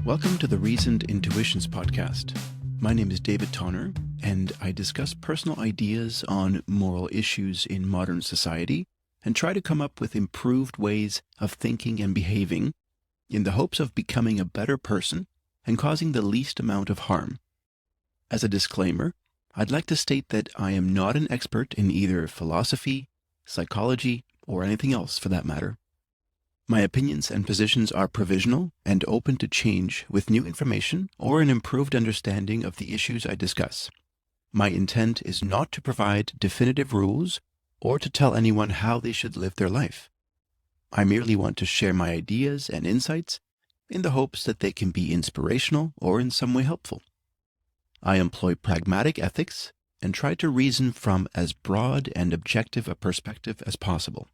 Welcome to the Reasoned Intuitions podcast. My name is David Tonner, and I discuss personal ideas on moral issues in modern society and try to come up with improved ways of thinking and behaving in the hopes of becoming a better person and causing the least amount of harm. As a disclaimer, I'd like to state that I am not an expert in either philosophy, psychology, or anything else for that matter. My opinions and positions are provisional and open to change with new information or an improved understanding of the issues I discuss. My intent is not to provide definitive rules or to tell anyone how they should live their life. I merely want to share my ideas and insights in the hopes that they can be inspirational or in some way helpful. I employ pragmatic ethics and try to reason from as broad and objective a perspective as possible.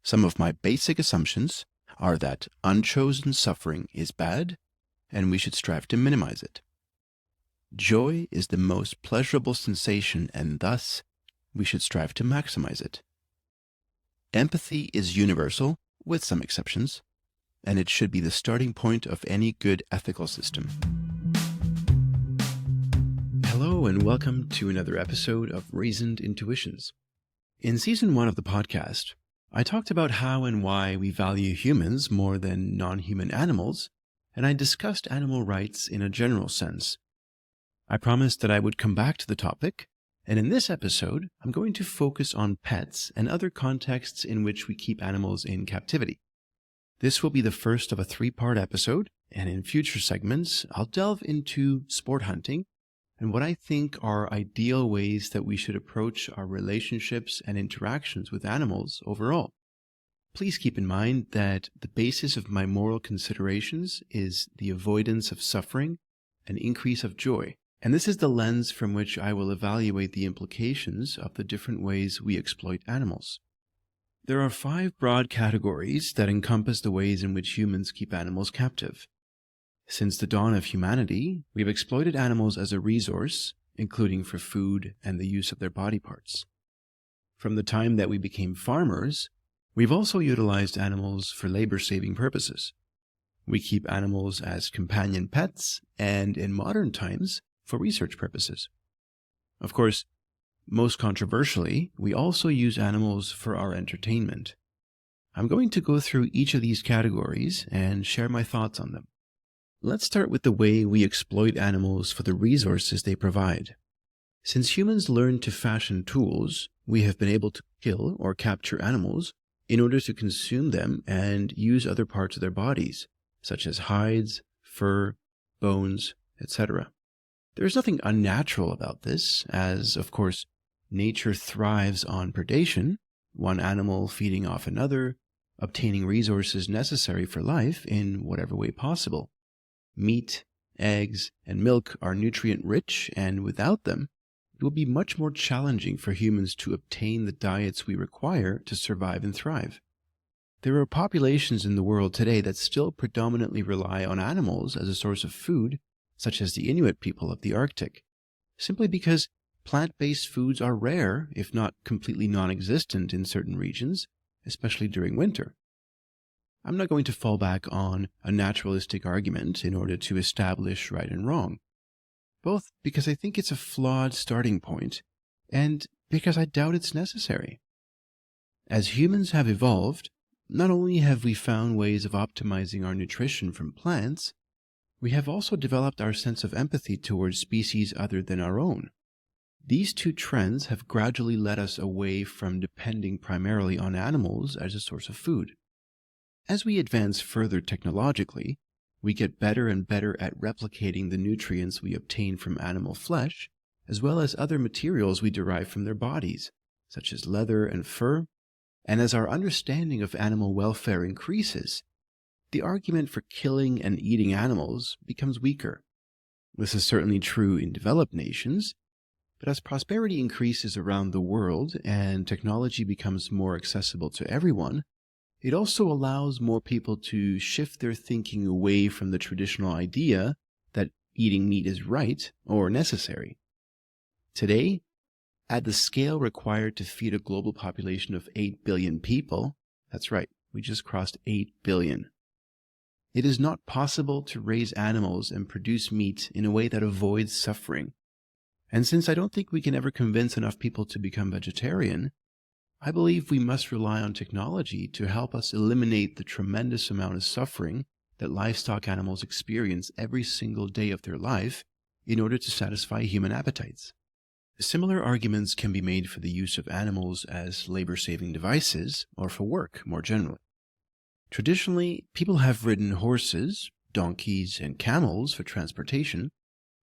Some of my basic assumptions are that unchosen suffering is bad, and we should strive to minimize it. Joy is the most pleasurable sensation, and thus we should strive to maximize it. Empathy is universal, with some exceptions, and it should be the starting point of any good ethical system. Hello, and welcome to another episode of Reasoned Intuitions. In Season 1 of the podcast, I talked about how and why we value humans more than non-human animals, and I discussed animal rights in a general sense. I promised that I would come back to the topic, and in this episode, I'm going to focus on pets and other contexts in which we keep animals in captivity. This will be the first of a 3-part episode, and in future segments, I'll delve into sport hunting and what I think are ideal ways that we should approach our relationships and interactions with animals overall. Please keep in mind that the basis of my moral considerations is the avoidance of suffering and increase of joy, and this is the lens from which I will evaluate the implications of the different ways we exploit animals. There are 5 broad categories that encompass the ways in which humans keep animals captive. Since the dawn of humanity, we've exploited animals as a resource, including for food and the use of their body parts. From the time that we became farmers, we've also utilized animals for labor-saving purposes. We keep animals as companion pets and, in modern times, for research purposes. Of course, most controversially, we also use animals for our entertainment. I'm going to go through each of these categories and share my thoughts on them. Let's start with the way we exploit animals for the resources they provide. Since humans learned to fashion tools, we have been able to kill or capture animals in order to consume them and use other parts of their bodies, such as hides, fur, bones, etc. There is nothing unnatural about this, as, of course, nature thrives on predation, one animal feeding off another, obtaining resources necessary for life in whatever way possible. Meat, eggs, and milk are nutrient-rich, and without them, it will be much more challenging for humans to obtain the diets we require to survive and thrive. There are populations in the world today that still predominantly rely on animals as a source of food, such as the Inuit people of the Arctic, simply because plant-based foods are rare, if not completely non-existent in certain regions, especially during winter. I'm not going to fall back on a naturalistic argument in order to establish right and wrong, both because I think it's a flawed starting point and because I doubt it's necessary. As humans have evolved, not only have we found ways of optimizing our nutrition from plants, we have also developed our sense of empathy towards species other than our own. These 2 trends have gradually led us away from depending primarily on animals as a source of food. As we advance further technologically, we get better and better at replicating the nutrients we obtain from animal flesh, as well as other materials we derive from their bodies, such as leather and fur, and as our understanding of animal welfare increases, the argument for killing and eating animals becomes weaker. This is certainly true in developed nations, but as prosperity increases around the world and technology becomes more accessible to everyone, it also allows more people to shift their thinking away from the traditional idea that eating meat is right or necessary. Today, at the scale required to feed a global population of 8 billion people, that's right, we just crossed 8 billion. It is not possible to raise animals and produce meat in a way that avoids suffering. And since I don't think we can ever convince enough people to become vegetarian, I believe we must rely on technology to help us eliminate the tremendous amount of suffering that livestock animals experience every single day of their life in order to satisfy human appetites. Similar arguments can be made for the use of animals as labor-saving devices or for work more generally. Traditionally, people have ridden horses, donkeys, and camels for transportation.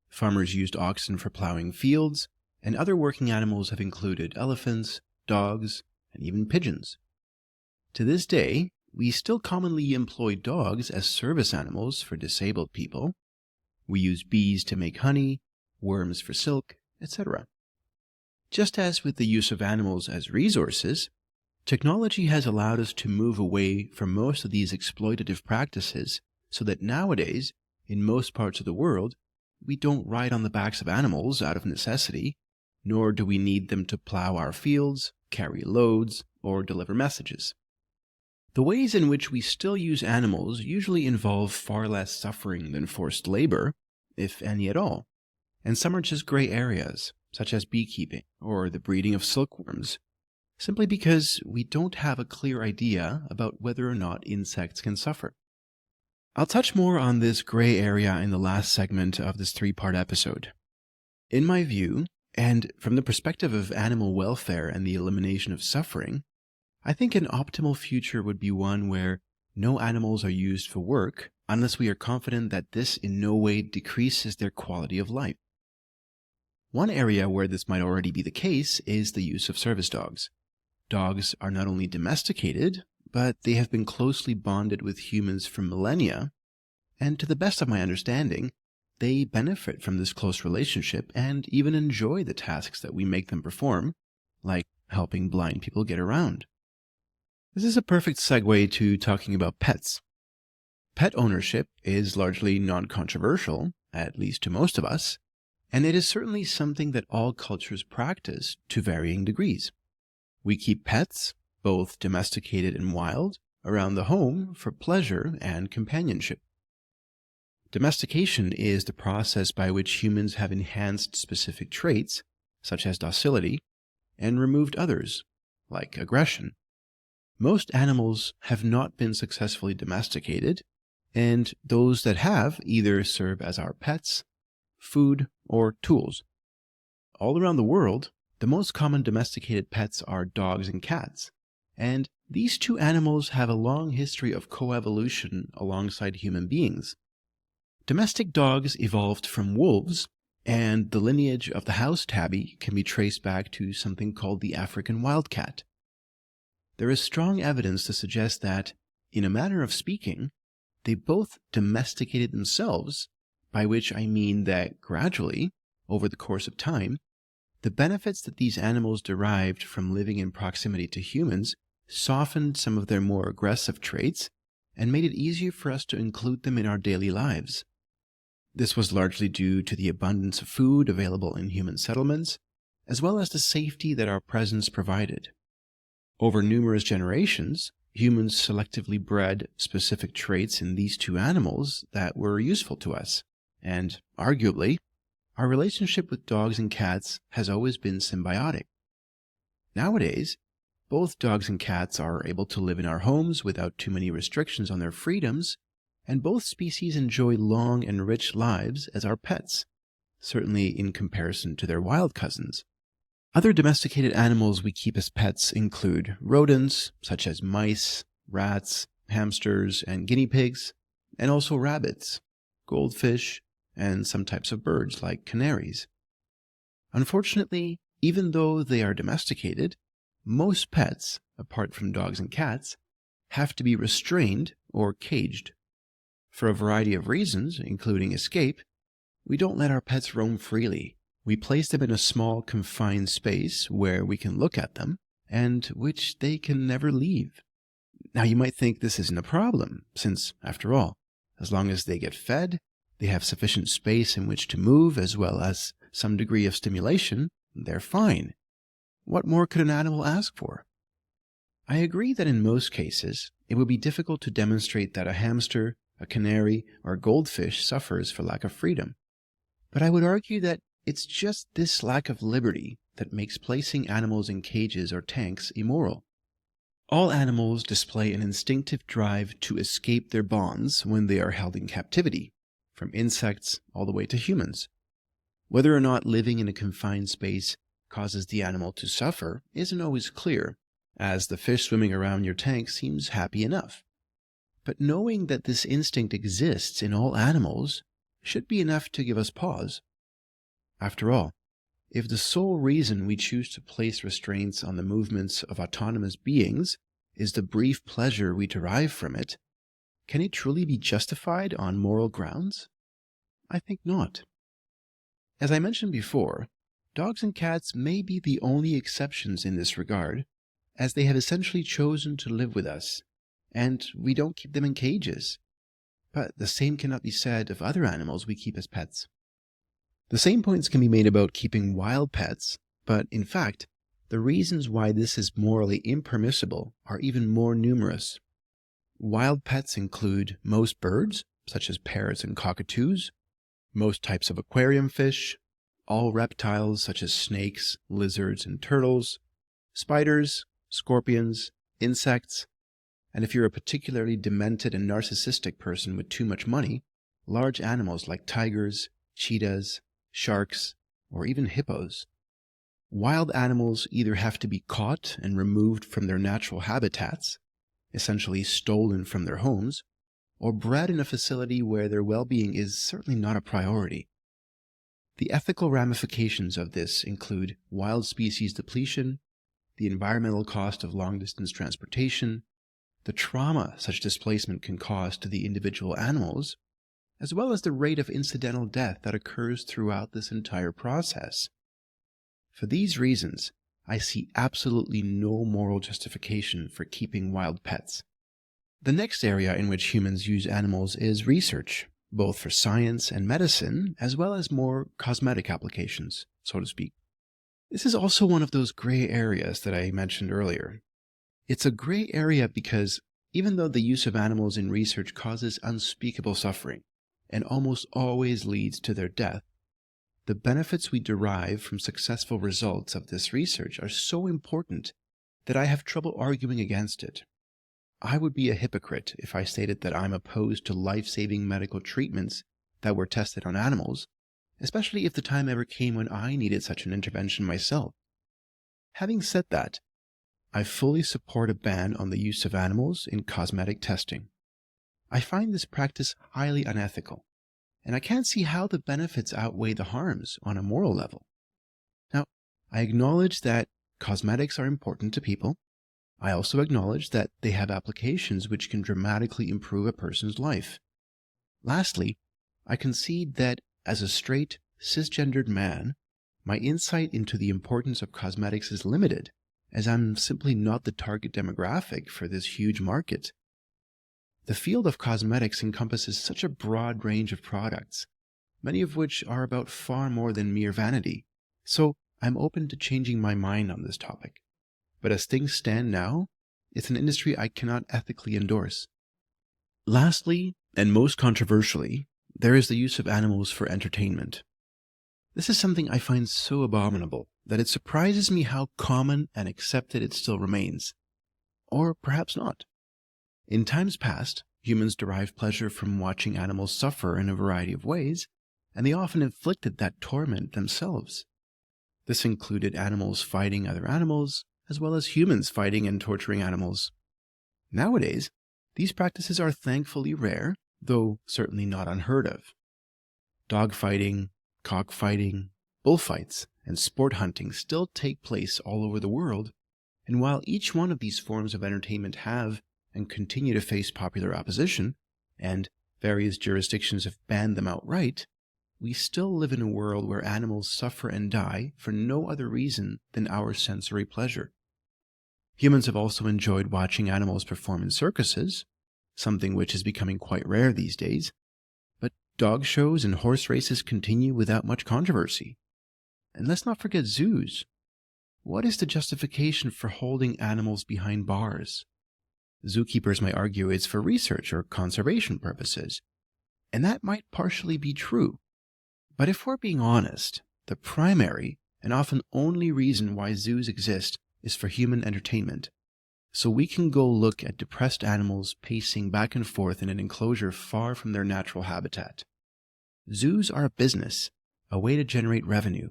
Farmers used oxen for plowing fields, and other working animals have included elephants, dogs, and even pigeons. To this day, we still commonly employ dogs as service animals for disabled people. We use bees to make honey, worms for silk, etc. Just as with the use of animals as resources, technology has allowed us to move away from most of these exploitative practices so that nowadays, in most parts of the world, we don't ride on the backs of animals out of necessity, nor do we need them to plow our fields, carry loads, or deliver messages. The ways in which we still use animals usually involve far less suffering than forced labor, if any at all, and some are just gray areas, such as beekeeping or the breeding of silkworms, simply because we don't have a clear idea about whether or not insects can suffer. I'll touch more on this gray area in the last segment of this 3-part episode. In my view, and from the perspective of animal welfare and the elimination of suffering, I think an optimal future would be one where no animals are used for work unless we are confident that this in no way decreases their quality of life. One area where this might already be the case is the use of service dogs. Dogs are not only domesticated, but they have been closely bonded with humans for millennia, and to the best of my understanding, they benefit from this close relationship and even enjoy the tasks that we make them perform, like helping blind people get around. This is a perfect segue to talking about pets. Pet ownership is largely non-controversial, at least to most of us, and it is certainly something that all cultures practice to varying degrees. We keep pets, both domesticated and wild, around the home for pleasure and companionship. Domestication is the process by which humans have enhanced specific traits, such as docility, and removed others, like aggression. Most animals have not been successfully domesticated, and those that have either serve as our pets, food, or tools. All around the world, the most common domesticated pets are dogs and cats, and these two animals have a long history of coevolution alongside human beings. Domestic dogs evolved from wolves, and the lineage of the house tabby can be traced back to something called the African wildcat. There is strong evidence to suggest that, in a manner of speaking, they both domesticated themselves, by which I mean that gradually, over the course of time, the benefits that these animals derived from living in proximity to humans softened some of their more aggressive traits and made it easier for us to include them in our daily lives. This was largely due to the abundance of food available in human settlements, as well as the safety that our presence provided. Over numerous generations, humans selectively bred specific traits in these two animals that were useful to us, and, arguably, our relationship with dogs and cats has always been symbiotic. Nowadays, both dogs and cats are able to live in our homes without too many restrictions on their freedoms, and both species enjoy long and rich lives as our pets, certainly in comparison to their wild cousins. Other domesticated animals we keep as pets include rodents, such as mice, rats, hamsters, and guinea pigs, and also rabbits, goldfish, and some types of birds like canaries. Unfortunately, even though they are domesticated, most pets, apart from dogs and cats, have to be restrained or caged. For a variety of reasons, including escape, we don't let our pets roam freely. We place them in a small, confined space where we can look at them, and which they can never leave. Now, you might think this isn't a problem, since, after all, as long as they get fed, they have sufficient space in which to move, as well as some degree of stimulation, they're fine. What more could an animal ask for? I agree that in most cases, it would be difficult to demonstrate that a hamster, a canary or a goldfish suffers for lack of freedom. But I would argue that it's just this lack of liberty that makes placing animals in cages or tanks immoral. All animals display an instinctive drive to escape their bonds when they are held in captivity, from insects all the way to humans. Whether or not living in a confined space causes the animal to suffer isn't always clear, as the fish swimming around your tank seems happy enough. But knowing that this instinct exists in all animals should be enough to give us pause. After all, if the sole reason we choose to place restraints on the movements of autonomous beings is the brief pleasure we derive from it, can it truly be justified on moral grounds? I think not. As I mentioned before, dogs and cats may be the only exceptions in this regard, as they have essentially chosen to live with us, and we don't keep them in cages. But the same cannot be said of other animals we keep as pets. The same points can be made about keeping wild pets, but in fact, the reasons why this is morally impermissible are even more numerous. Wild pets include most birds, such as parrots and cockatoos, most types of aquarium fish, all reptiles such as snakes, lizards, and turtles, spiders, scorpions, insects, and if you're a particularly demented and narcissistic person with too much money, large animals like tigers, cheetahs, sharks, or even hippos. Wild animals either have to be caught and removed from their natural habitats, essentially stolen from their homes, or bred in a facility where their well-being is certainly not a priority. The ethical ramifications of this include wild species depletion, the environmental cost of long-distance transportation, the trauma such displacement can cause to the individual animals, as well as the rate of incidental death that occurs throughout this entire process. For these reasons, I see absolutely no moral justification for keeping wild pets. The next area in which humans use animals is research, both for science and medicine, as well as more cosmetic applications, so to speak. This is also one of those gray areas that I mentioned earlier. It's a gray area because even though the use of animals in research causes unspeakable suffering, and almost always leads to their death, the benefits we derive from successful results of this research are so important that I have trouble arguing against it. I would be a hypocrite if I stated that I'm opposed to life-saving medical treatments that were tested on animals, especially if the time ever came when I needed such an intervention myself. Having said that, I fully support a ban on the use of animals in cosmetic testing. I find this practice highly unethical, and I can't see how the benefits outweigh the harms on a moral level. Now, I acknowledge that cosmetics are important to people. I also acknowledge that they have applications which can dramatically improve a person's life. Lastly, I concede that as a straight, cisgendered man, my insight into the importance of cosmetics is limited, as I'm simply not the target demographic for this huge market. The field of cosmetics encompasses such a broad range of products, many of which are about far more than mere vanity, so I'm open to changing my mind on this topic. But as things stand now, it's an industry I cannot ethically endorse. Lastly, and most controversially, there is the use of animals for entertainment. This is something I find so abominable that it surprises me how common and accepted it still remains. Or perhaps not. In times past, humans derived pleasure from watching animals suffer in a variety of ways, and they often inflicted that torment themselves. This included animals fighting other animals, as well as humans fighting and torturing animals. Nowadays, these practices are thankfully rare, though certainly not unheard of. Dogfighting, cockfighting, bullfights, and sport hunting still take place all over the world, and while each one of these forms of entertainment have and continue to face popular opposition, and various jurisdictions have banned them outright, we still live in a world where animals suffer and die for no other reason than our sensory pleasure. Humans have also enjoyed watching animals perform in circuses, something which is becoming quite rare these days, but dog shows and horse races continue without much controversy. And let's not forget zoos. What is the justification for holding animals behind bars? Zookeepers might argue it's for research or conservation purposes, and that might partially be true. But if we're being honest, the primary and often only reason why zoos exist is for human entertainment. So we can go look at depressed animals pacing back and forth in an enclosure far from their natural habitat. Zoos are a business, a way to generate revenue.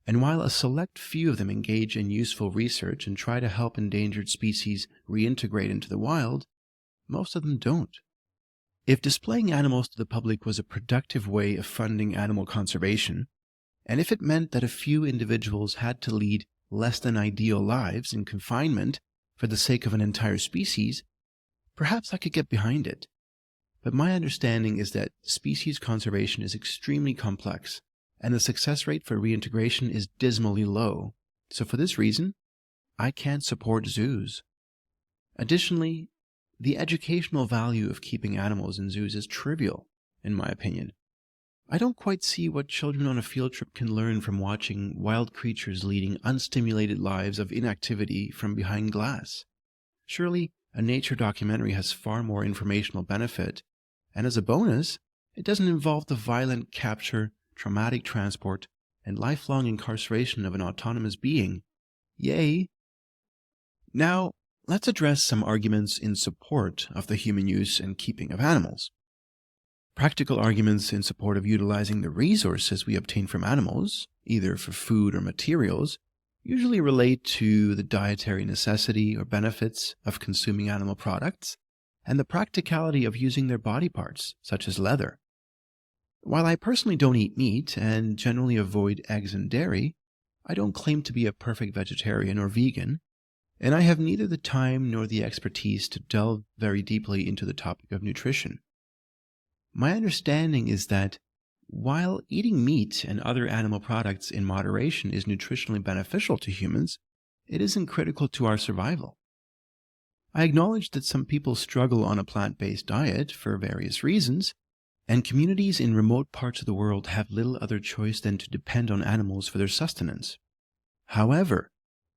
And while a select few of them engage in useful research and try to help endangered species reintegrate into the wild, most of them don't. If displaying animals to the public was a productive way of funding animal conservation, and if it meant that a few individuals had to lead less than ideal lives in confinement for the sake of an entire species, perhaps I could get behind it. But my understanding is that species conservation is extremely complex, and the success rate for reintegration is dismally low. So for this reason, I can't support zoos. Additionally, the educational value of keeping animals in zoos is trivial, in my opinion. I don't quite see what children on a field trip can learn from watching wild creatures leading unstimulated lives of inactivity from behind glass. Surely, a nature documentary has far more informational benefit, and as a bonus, it doesn't involve the violent capture, traumatic transport, and lifelong incarceration of an autonomous being. Yay! Now, let's address some arguments in support of the human use and keeping of animals. Practical arguments in support of utilizing the resources we obtain from animals, either for food or materials, usually relate to the dietary necessity or benefits of consuming animal products, and the practicality of using their body parts, such as leather. While I personally don't eat meat and generally avoid eggs and dairy, I don't claim to be a perfect vegetarian or vegan, and I have neither the time nor the expertise to delve very deeply into the topic of nutrition. My understanding is that while eating meat and other animal products in moderation is nutritionally beneficial to humans, it isn't critical to our survival. I acknowledge that some people struggle on a plant-based diet for various reasons, and communities in remote parts of the world have little other choice than to depend on animals for their sustenance. However,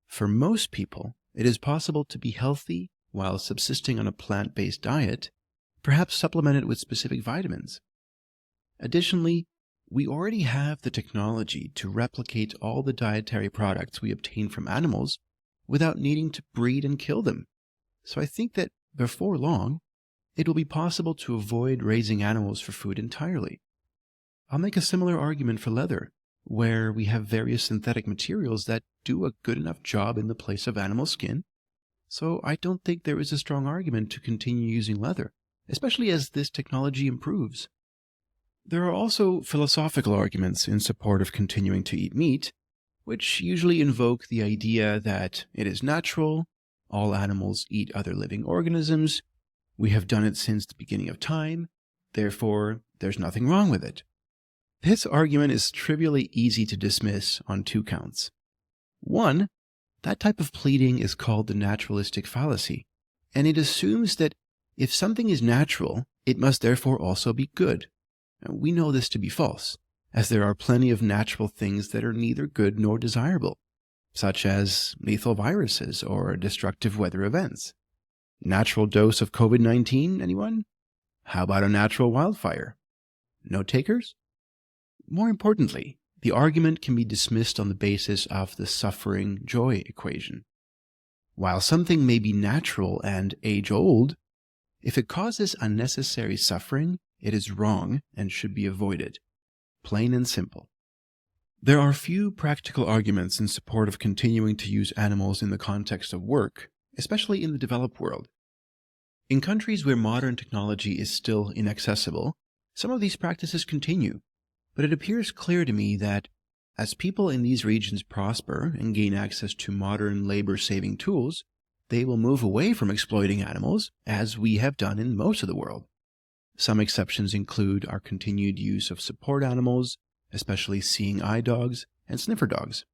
for most people, it is possible to be healthy while subsisting on a plant-based diet, perhaps supplemented with specific vitamins. Additionally, we already have the technology to replicate all the dietary products we obtain from animals without needing to breed and kill them. So I think that before long, it will be possible to avoid raising animals for food entirely. I'll make a similar argument for leather, where we have various synthetic materials that do a good enough job in the place of animal skin, so I don't think there is a strong argument to continue using leather, especially as this technology improves. There are also philosophical arguments in support of continuing to eat meat, which usually invoke the idea that it is natural, all animals eat other living organisms, we have done it since the beginning of time, therefore there's nothing wrong with it. This argument is trivially easy to dismiss on two counts. One, that type of pleading is called the naturalistic fallacy, and it assumes that if something is natural, it must therefore also be good. We know this to be false, as there are plenty of natural things that are neither good nor desirable, such as lethal viruses or destructive weather events. Natural dose of COVID-19, anyone? How about a natural wildfire? No takers? More importantly, the argument can be dismissed on the basis of the suffering-joy equation. While something may be natural and age-old, if it causes unnecessary suffering, it is wrong and should be avoided. Plain and simple. There are few practical arguments in support of continuing to use animals in the context of work, especially in the developed world. In countries where modern technology is still inaccessible, some of these practices continue, but it appears clear to me that as people in these regions prosper and gain access to modern labor-saving tools, they will move away from exploiting animals, as we have done in most of the world. Some exceptions include our continued use of support animals, especially seeing eye dogs and sniffer dogs.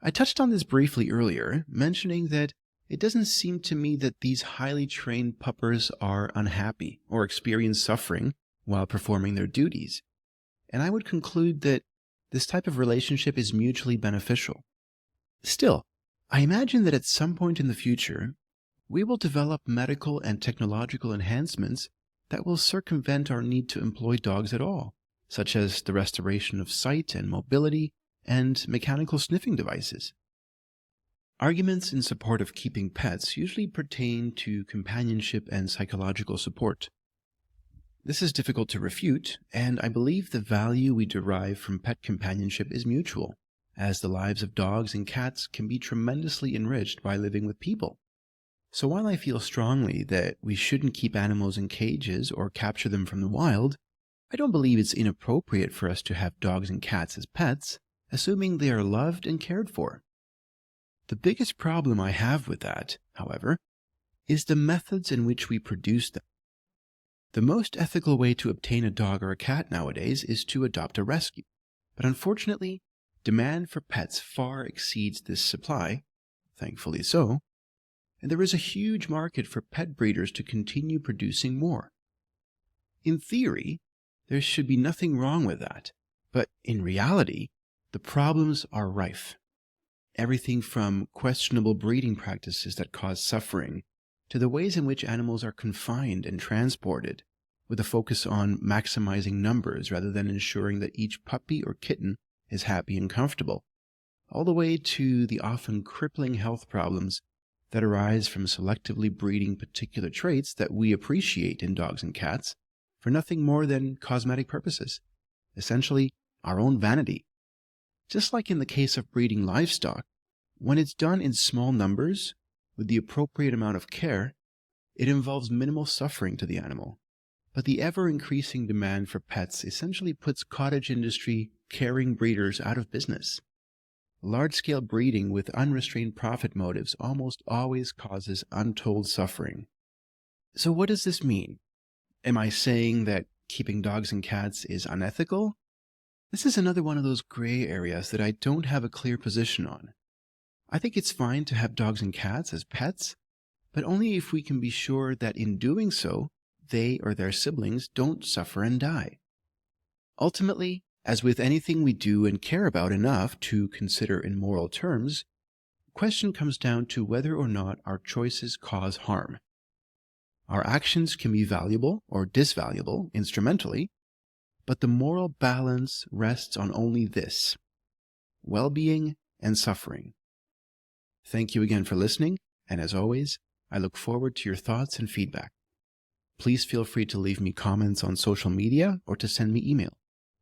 I touched on this briefly earlier, mentioning that it doesn't seem to me that these highly trained puppers are unhappy or experience suffering while performing their duties, and I would conclude that this type of relationship is mutually beneficial. Still, I imagine that at some point in the future, we will develop medical and technological enhancements that will circumvent our need to employ dogs at all, such as the restoration of sight and mobility and mechanical sniffing devices. Arguments in support of keeping pets usually pertain to companionship and psychological support. This is difficult to refute, and I believe the value we derive from pet companionship is mutual, as the lives of dogs and cats can be tremendously enriched by living with people. So while I feel strongly that we shouldn't keep animals in cages or capture them from the wild, I don't believe it's inappropriate for us to have dogs and cats as pets, assuming they are loved and cared for. The biggest problem I have with that, however, is the methods in which we produce them. The most ethical way to obtain a dog or a cat nowadays is to adopt a rescue, but unfortunately, demand for pets far exceeds this supply, thankfully so, and there is a huge market for pet breeders to continue producing more. In theory, there should be nothing wrong with that, but in reality, the problems are rife. Everything from questionable breeding practices that cause suffering to the ways in which animals are confined and transported, with a focus on maximizing numbers rather than ensuring that each puppy or kitten is happy and comfortable, all the way to the often crippling health problems that arise from selectively breeding particular traits that we appreciate in dogs and cats for nothing more than cosmetic purposes, essentially our own vanity. Just like in the case of breeding livestock, when it's done in small numbers with the appropriate amount of care, it involves minimal suffering to the animal. But the ever-increasing demand for pets essentially puts cottage industry caring breeders out of business. Large-scale breeding with unrestrained profit motives almost always causes untold suffering. So what does this mean? Am I saying that keeping dogs and cats is unethical? This is another one of those gray areas that I don't have a clear position on. I think it's fine to have dogs and cats as pets, but only if we can be sure that in doing so, they or their siblings don't suffer and die. Ultimately, as with anything we do and care about enough to consider in moral terms, the question comes down to whether or not our choices cause harm. Our actions can be valuable or disvaluable instrumentally, but the moral balance rests on only this: well-being and suffering. Thank you again for listening, and as always, I look forward to your thoughts and feedback. Please feel free to leave me comments on social media or to send me email.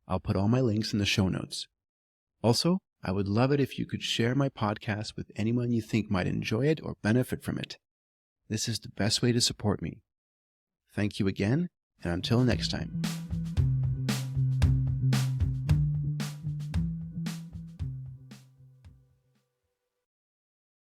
I'll put all my links in the show notes. Also, I would love it if you could share my podcast with anyone you think might enjoy it or benefit from it. This is the best way to support me. Thank you again, and until next time.